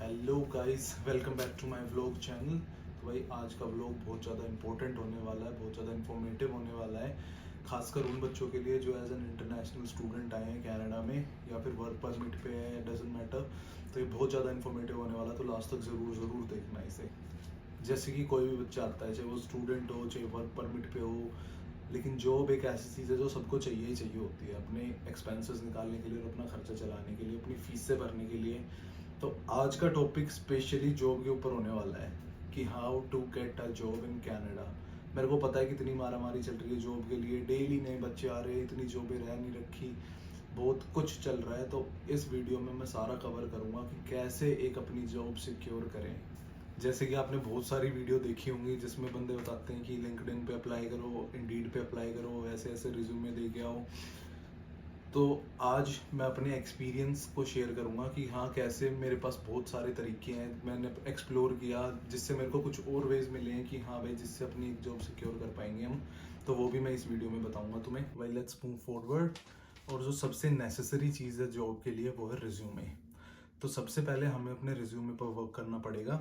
Hello guys, welcome back to my vlog channel. तो भाई आज का व्लॉग बहुत ज़्यादा इंपॉर्टेंट होने वाला है, बहुत ज़्यादा इन्फॉर्मेटिव होने वाला है, खासकर उन बच्चों के लिए जो एज एन इंटरनेशनल स्टूडेंट आए हैं कनाडा में या फिर वर्क परमिट पे है, डजेंट मैटर। तो ये बहुत ज़्यादा इन्फॉर्मेटिव होने वाला है, तो लास्ट तक ज़रूर देखना इसे। जैसे कि कोई भी बच्चा आता है, चाहे वो स्टूडेंट हो चाहे वर्क परमिट पे हो, लेकिन जॉब एक ऐसी चीज़ है जो सबको चाहिए ही चाहिए होती है, अपने एक्सपेंसेस निकालने के लिए और अपना खर्चा चलाने के लिए, अपनी फीसें भरने के लिए। तो आज का टॉपिक स्पेशली जॉब के ऊपर होने वाला है कि how to get a job in Canada. मेरे को पता है कितनी मारामारी चल रही है जॉब के लिए, डेली नए बच्चे आ रहे हैं, इतनी जॉबें रह नहीं रखी, बहुत कुछ चल रहा है। तो इस वीडियो में मैं सारा कवर करूँगा कि कैसे एक अपनी जॉब सिक्योर करें। जैसे कि आपने बहुत सारी वीडियो देखी होंगी जिसमें बंदे बताते हैं कि लिंक्डइन पे अप्लाई करो, इंडीड पे अप्लाई करो, ऐसे ऐसे रिज्यूमे दे के आओ। तो आज मैं अपने एक्सपीरियंस को शेयर करूंगा कि हाँ कैसे मेरे पास बहुत सारे तरीके हैं, मैंने एक्सप्लोर किया जिससे मेरे को कुछ और वेज मिले हैं कि हाँ भाई जिससे अपनी एक जॉब सिक्योर कर पाएंगे हम। तो वो भी मैं इस वीडियो में बताऊंगा तुम्हें। भाई लेट्स मूव फॉरवर्ड। और जो सबसे नेसेसरी चीज़ है जॉब के लिए वो है रिज्यूमे। तो सबसे पहले हमें अपने रिज्यूमे पर वर्क करना पड़ेगा,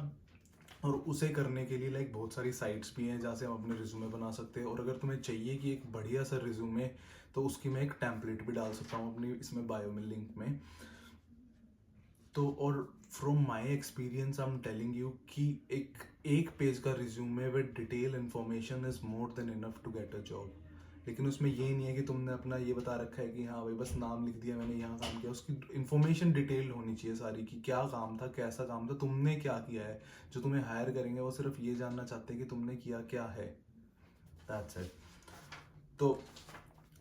और उसे करने के लिए लाइक बहुत सारी साइट्स भी हैं जहाँ से हम अपने रिज्यूमे बना सकते हैं। और अगर तुम्हें चाहिए कि एक बढ़िया सा रिज्यूमे, तो उसकी मैं एक टेम्पलेट भी डाल सकता हूँ अपनी इसमें बायो में लिंक में। तो और from my experience I am telling you कि एक एक पेज का resume with detail information is more than enough to get a job. लेकिन उसमें ये नहीं है कि तुमने अपना ये बता रखा है कि हाँ भाई बस नाम लिख दिया मैंने यहाँ काम किया, उसकी इन्फॉर्मेशन डिटेल होनी चाहिए सारी कि क्या काम था, कैसा काम था, तुमने क्या किया है। जो तुम्हें हायर करेंगे वो सिर्फ ये जानना चाहते हैं कि तुमने किया क्या है। That's it. तो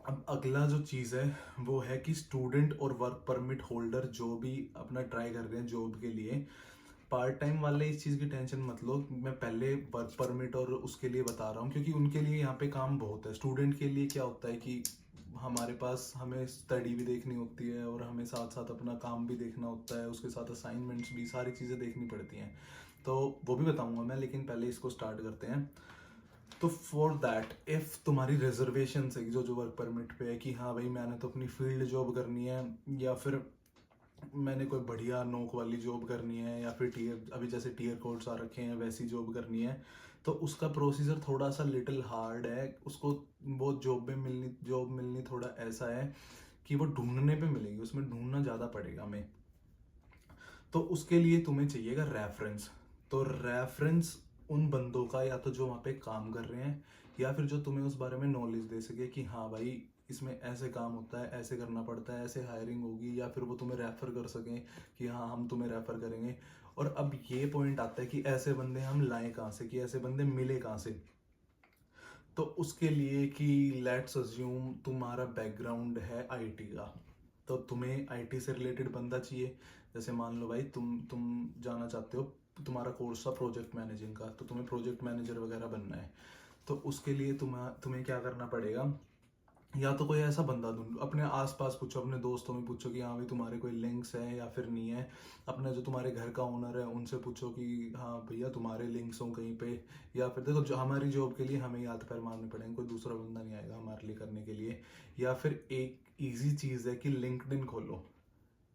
अब अगला जो चीज़ है वो है कि स्टूडेंट और वर्क परमिट होल्डर जो भी अपना ट्राई कर रहे हैं जॉब के लिए, पार्ट टाइम वाले इस चीज़ की टेंशन मत लो। मैं पहले वर्क परमिट और उसके लिए बता रहा हूँ क्योंकि उनके लिए यहाँ पे काम बहुत है। स्टूडेंट के लिए क्या होता है कि हमारे पास हमें स्टडी भी देखनी होती है और हमें साथ साथ अपना काम भी देखना होता है, उसके साथ असाइनमेंट्स भी, सारी चीज़ें देखनी पड़ती हैं। तो वो भी बताऊंगा मैं, लेकिन पहले इसको स्टार्ट करते हैं। तो फॉर दैट इफ तुम्हारी रिजर्वेशन है जो वर्क परमिट पे है कि हाँ भाई मैंने तो अपनी फील्ड जॉब करनी है, या फिर मैंने कोई बढ़िया नोक वाली जॉब करनी है, या फिर टीयर अभी जैसे टीयर कोड्स आ रखे हैं वैसी जॉब करनी है, तो उसका प्रोसीजर थोड़ा सा लिटिल हार्ड है। उसको वो जॉब मिलनी थोड़ा ऐसा है कि वो ढूंढने पे मिलेगी, उसमें ढूंढना ज़्यादा पड़ेगा हमें। तो उसके लिए तुम्हें चाहिएगा रेफरेंस। तो रेफरेंस उन बंदों का, या तो जो वहाँ पे काम कर रहे हैं, या फिर जो तुम्हें उस बारे में नॉलेज दे सके कि हाँ भाई इसमें ऐसे काम होता है, ऐसे करना पड़ता है, ऐसे हायरिंग होगी, या फिर वो तुम्हें रेफर कर सकें कि हाँ हम तुम्हें रेफर करेंगे। और अब ये पॉइंट आता है कि ऐसे बंदे हम लाएं कहाँ से, कि ऐसे बंदे मिले कहाँ से। तो उसके लिए कि लेट्स अज्यूम तुम्हारा बैकग्राउंड है आईटी का, तो तुम्हें आईटी से रिलेटेड बंदा चाहिए। जैसे मान लो भाई तुम जाना चाहते हो, तुम्हारा कोर्स था प्रोजेक्ट मैनेजिंग का, तो तुम्हें प्रोजेक्ट मैनेजर वगैरह बनना है। तो उसके लिए तुम्हें क्या करना पड़ेगा, या तो कोई ऐसा बंदा ढूंढो, अपने आसपास पूछो, अपने दोस्तों में पूछो कि हाँ भाई तुम्हारे कोई लिंक्स है या फिर नहीं है। अपना जो तुम्हारे घर का ओनर है उनसे पूछो कि हाँ भैया तुम्हारे लिंक्स हो कहीं पे। या फिर देखो जो हमारी जॉब के लिए हमें ही हाथ पैर मारने पड़ेंगे, कोई दूसरा बंदा नहीं आएगा हमारे लिए करने के लिए। या फिर एक ईजी चीज़ है कि लिंक्डइन खोलो।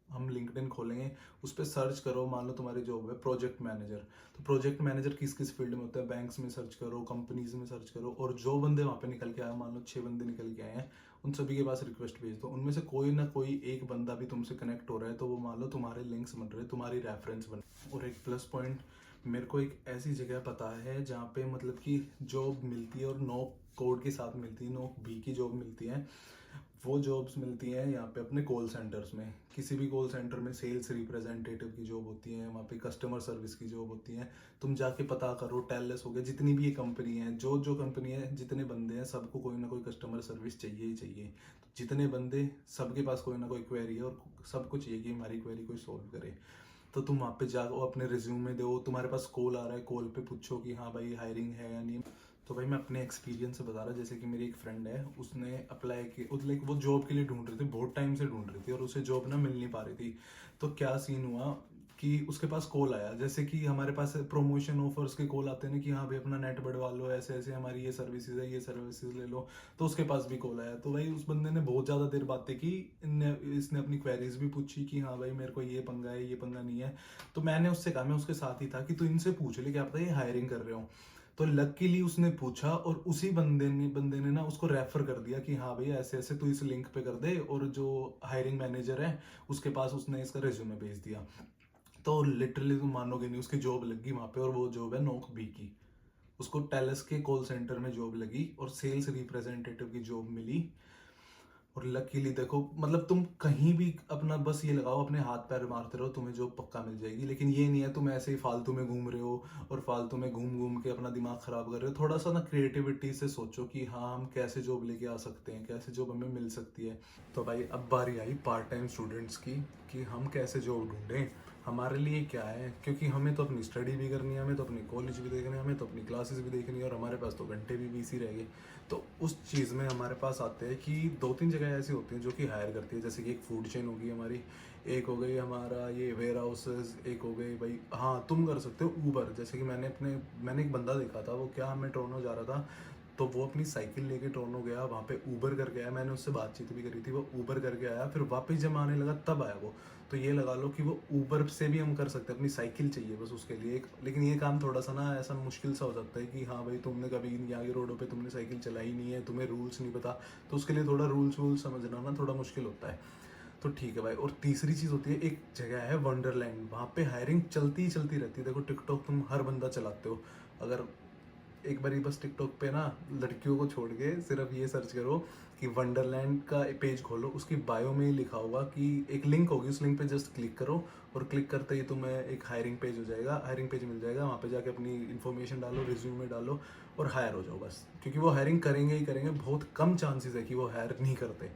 हम लिंक्डइन खोलेंगे, उस पर सर्च करो, मान लो तुम्हारी जॉब है प्रोजेक्ट मैनेजर। तो प्रोजेक्ट मैनेजर किस किस फील्ड में होता है, बैंक्स में सर्च करो, कंपनीज में सर्च करो, और जो बंदे वहाँ पे निकल के आए, मान लो 6 बंदे निकल के आए हैं, उन सभी के पास रिक्वेस्ट भेज दो। उनमें से कोई ना कोई एक बंदा भी तुमसे कनेक्ट हो रहा है, तो वो मान लो तुम्हारे लिंक्स बन रहे हैं, तुम्हारी रेफरेंस बन। और एक प्लस पॉइंट, मेरे को एक ऐसी जगह पता है जहाँ पे मतलब कि जॉब मिलती है और नो कोड के साथ मिलती है, नो बी की जॉब मिलती है। वो जॉब्स मिलती हैं यहाँ पे अपने कॉल सेंटर्स में। किसी भी कॉल सेंटर में सेल्स रिप्रेजेंटेटिव की जॉब होती है, वहाँ पे कस्टमर सर्विस की जॉब होती है। तुम जाके पता करो, टेललेस हो गया, जितनी भी ये कंपनी है, जो जो कंपनी है, जितने बंदे हैं, सबको कोई ना कोई कस्टमर सर्विस चाहिए ही चाहिए। तो जितने बंदे, सबके पास कोई ना कोई क्वेरी है और सबको चाहिए कि हमारी क्वेरी कोई सॉल्व करे। तो तुम वहाँ पे जाओ, अपने रिज्यूमे दो, तुम्हारे पास कॉल आ रहा है, कॉल पे पूछो कि हाँ भाई हायरिंग है या नहीं। तो भाई मैं अपने एक्सपीरियंस से बता रहा, जैसे कि मेरी एक फ्रेंड है, उसने अप्लाई की, लाइक वो जॉब के लिए ढूंढ रही थी, बहुत टाइम से ढूंढ रही थी और उसे जॉब ना मिल नहीं पा रही थी। तो क्या सीन हुआ, कि उसके पास कॉल आया, जैसे कि हमारे पास प्रमोशन ऑफर्स के कॉल आते हैं ना कि हाँ भाई अपना नेट बढ़वा लो, ऐसे ऐसे हमारी ये सर्विसेज है, ये सर्विसेज ले लो। तो उसके पास भी कॉल आया, तो भाई उस बंदे ने बहुत ज़्यादा देर बातें की, इसने अपनी क्वेरीज भी पूछी कि हाँ भाई मेरे को ये पंगा है, ये पंगा नहीं है। तो मैंने उससे कहा, मैं उसके साथ ही था, कि तू इनसे पूछ ले, क्या पता ये हायरिंग कर रहे हो। तो लकीली उसने पूछा और उसी बंदे ने ना उसको रेफर कर दिया कि हाँ भैया ऐसे ऐसे तू इस लिंक पे कर दे, और जो हायरिंग मैनेजर है उसके पास उसने इसका रिज्यूमे भेज दिया। तो लिटरली तुम मानोगे नहीं, उसकी जॉब लगी वहां पे, और वो जॉब है नोक बी की। उसको टेलस के कॉल सेंटर में जॉब लगी और सेल्स रिप्रेजेंटेटिव की जॉब मिली। और लकीली देखो, मतलब तुम कहीं भी अपना बस ये लगाओ, अपने हाथ पैर मारते रहो, तुम्हें जॉब पक्का मिल जाएगी। लेकिन ये नहीं है तुम ऐसे ही फालतू में घूम रहे हो और फालतू में घूम घूम के अपना दिमाग खराब कर रहे हो। थोड़ा सा ना क्रिएटिविटी से सोचो कि हाँ हम कैसे जॉब लेके आ सकते हैं, कैसे जॉब हमें मिल सकती है। तो भाई अब बारी आई पार्ट टाइम स्टूडेंट्स की, कि हम कैसे जॉब ढूंढें, हमारे लिए क्या है। क्योंकि हमें तो अपनी स्टडी भी करनी है, हमें तो अपनी कॉलेज भी देखनी है, हमें तो अपनी क्लासेस भी देखनी है, और हमारे पास तो घंटे भी बीसी रह गए। तो उस चीज़ में हमारे पास आते हैं कि 2-3 जगह ऐसी होती हैं जो कि हायर करती है। जैसे कि एक फूड चेन होगी हमारी, एक हो गई हमारा ये वेयर हाउसेज, एक हो गई भाई हाँ तुम कर सकते हो ऊबर। जैसे कि मैंने एक बंदा देखा था, वो क्या, मैं टोरंटो जा रहा था, तो वो अपनी साइकिल लेके टोरंटो गया, वहाँ पे ऊबर करके आया। मैंने उससे बातचीत भी करी थी, वो ऊबर करके आया, फिर वापस जब आने लगा तब आया वो। तो ये लगा लो कि वो ऊबर से भी हम कर सकते हैं, अपनी साइकिल चाहिए बस उसके लिए एक। लेकिन ये काम थोड़ा सा ना ऐसा मुश्किल सा हो जाता है कि हाँ भाई तुमने कभी यहाँ की रोडों पे तुमने साइकिल चलाई नहीं है, तुम्हें रूल्स नहीं पता, तो उसके लिए थोड़ा रूल्स वूल्स समझना ना थोड़ा मुश्किल होता है। तो ठीक है भाई। और तीसरी चीज़ होती है, एक जगह है वंडरलैंड, वहाँ पे हायरिंग चलती ही चलती रहती है। देखो टिकटॉक तुम हर बंदा चलाते हो, अगर एक बारी बस टिकटॉक पे ना लड़कियों को छोड़ के सिर्फ ये सर्च करो कि वंडरलैंड का पेज खोलो, उसकी बायो में ही लिखा होगा कि एक लिंक होगी, उस लिंक पे जस्ट क्लिक करो, और क्लिक करते ही तुम्हें एक हायरिंग पेज हो जाएगा, हायरिंग पेज मिल जाएगा। वहाँ पे जाके अपनी इन्फॉर्मेशन डालो, रिज्यूमे डालो, और हायर हो जाओ बस। क्योंकि वो हायरिंग करेंगे ही करेंगे, बहुत कम चांसेस है कि वो हायर नहीं करते।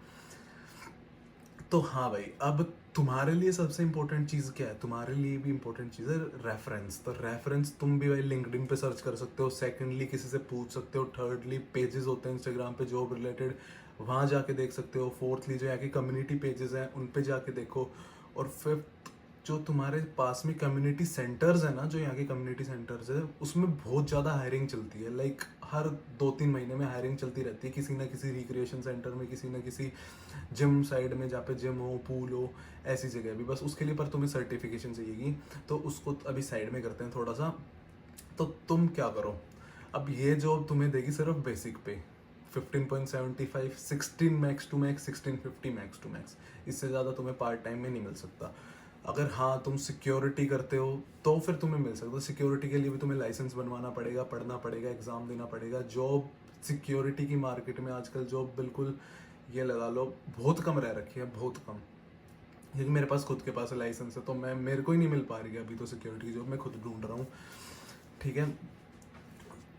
तो हाँ भाई, अब तुम्हारे लिए सबसे इंपॉर्टेंट चीज़ क्या है, तुम्हारे लिए भी इंपॉर्टेंट चीज़ है रेफरेंस। तो रेफरेंस तुम भी भाई लिंक्डइन पे सर्च कर सकते हो, सेकंडली किसी से पूछ सकते हो, थर्डली पेजेस होते हैं इंस्टाग्राम पे जॉब रिलेटेड, वहाँ जाके देख सकते हो, फोर्थली जो यहाँ की कम्युनिटी पेजेस हैं उन पे जाके देखो, और फिफ्थ जो तुम्हारे पास में कम्युनिटी सेंटर्स है ना, जो यहाँ के कम्युनिटी सेंटर्स है, उसमें बहुत ज़्यादा हायरिंग चलती है। लाइक हर 2-3 महीने में हायरिंग चलती रहती है, किसी ना किसी रिक्रिएशन सेंटर में, किसी ना किसी जिम साइड में, जहाँ पे जिम हो, पूल हो, ऐसी जगह भी बस उसके लिए। पर तुम्हें सर्टिफिकेशन चाहिएगी, तो उसको अभी साइड में करते हैं थोड़ा सा। तो तुम क्या करो, अब ये जॉब तुम्हें देगी सिर्फ बेसिक पे 15.75, 16 max to max, 1650 max to max. इससे ज़्यादा तुम्हें पार्ट टाइम में नहीं मिल सकता। अगर हाँ तुम सिक्योरिटी करते हो तो फिर तुम्हें मिल सकता है। सिक्योरिटी के लिए भी तुम्हें लाइसेंस बनवाना पड़ेगा, पढ़ना पड़ेगा, एग्ज़ाम देना पड़ेगा। जॉब सिक्योरिटी की मार्केट में आजकल जॉब बिल्कुल ये लगा लो बहुत कम रह रखी है, बहुत कम। क्योंकि मेरे पास खुद के पास लाइसेंस है, तो मेरे को ही नहीं मिल पा रही है अभी तो सिक्योरिटी की जॉब, मैं खुद ढूंढ रहा हूँ। ठीक है।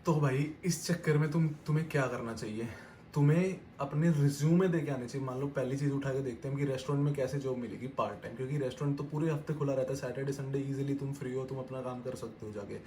तो भाई इस चक्कर में तुम्हें क्या करना चाहिए, तुम्हें अपने रिज्यूमे दे के आने चाहिए। मान लो पहली चीज़ उठा के देखते हैं कि रेस्टोरेंट में कैसे जॉब मिलेगी पार्ट टाइम, क्योंकि रेस्टोरेंट तो पूरे हफ्ते खुला रहता है, सैटरडे संडे इजीली तुम फ्री हो, तुम अपना काम कर सकते हो जाके।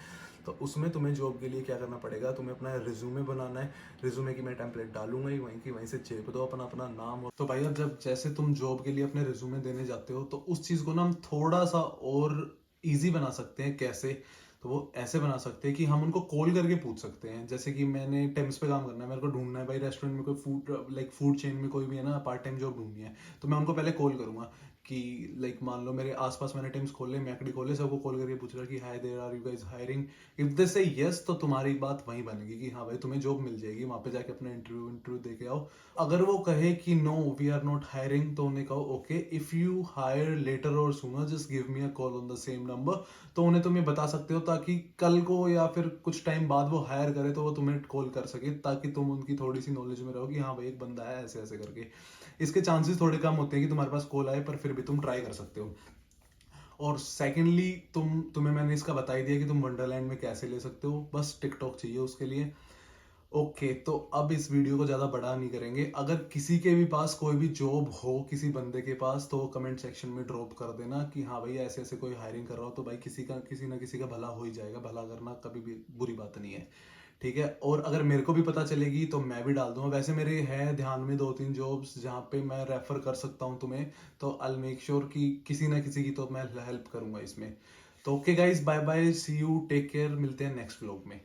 तो उसमें तुम्हें जॉब के लिए क्या करना पड़ेगा, तुम्हें अपना रिज्यूमे बनाना है। रिज्यूमे की मैं टेम्पलेट डालूंगा ही, वहीं की वहीं से चेप दो अपना अपना नाम। तो भाई अब जब जैसे तुम जॉब के लिए अपने रिज्यूमे देने जाते हो, तो उस चीज़ को ना हम थोड़ा सा और ईजी बना सकते हैं। कैसे, तो वो ऐसे बना सकते हैं कि हम उनको कॉल करके पूछ सकते हैं। जैसे कि मैंने टेम्स पे काम करना है, मेरे को ढूंढना है भाई रेस्टोरेंट में कोई फूड चेन में कोई भी है ना, पार्ट टाइम जॉब ढूंढनी है। तो मैं उनको पहले कॉल करूंगा कि लाइक मान लो मेरे आसपास मैंने टेम्स खोले, मैकडी खोले, सबको कॉल करके पूछ रहा कि hi there are you guys hiring. If they say yes, तो तुम्हारी बात वहीं बनेगी कि हाँ भाई तुम्हें जॉब मिल जाएगी, वहाँ पे जाके अपना इंटरव्यू दे के आओ। अगर वो कहे कि no we are not hiring, तो उन्हें कहो okay if you hire later or sooner just give me a call on the same number. तो उन्हें तुम ये बता सकते हो ताकि कल को या फिर कुछ टाइम बाद वो हायर करे तो वो तुम्हें कॉल कर सके, ताकि तुम उनकी थोड़ी सी नॉलेज में रहो कि हाँ भाई एक बंदा है ऐसे ऐसे करके। इसके चांसेस थोड़े कम होते हैं कि तुम्हारे पास कॉल आए, पर फिर भी तुम ट्राई कर सकते हो। और सेकेंडली तुम्हें मैंने इसका बता ही दिया कि तुम वंडरलैंड में कैसे ले सकते हो, बस टिकटॉक चाहिए उसके लिए। ओके, तो अब इस वीडियो को ज़्यादा बड़ा नहीं करेंगे। अगर किसी के भी पास कोई भी जॉब हो किसी बंदे के पास, तो वो कमेंट सेक्शन में ड्रॉप कर देना कि हाँ भाई ऐसे ऐसे कोई हायरिंग कर रहा हो। तो भाई किसी ना किसी का भला हो ही जाएगा, भला करना कभी भी बुरी बात नहीं है। ठीक है। और अगर मेरे को भी पता चलेगी तो मैं भी डाल दूंगा। वैसे मेरे हैं ध्यान में 2-3 जॉब्स जहाँ पे मैं रेफर कर सकता हूँ तुम्हें, तो आई मेक श्योर कि किसी ना किसी की तो मैं हेल्प करूंगा इसमें। तो okay guys, bye bye, see you, take care, मिलते हैं नेक्स्ट व्लॉग में।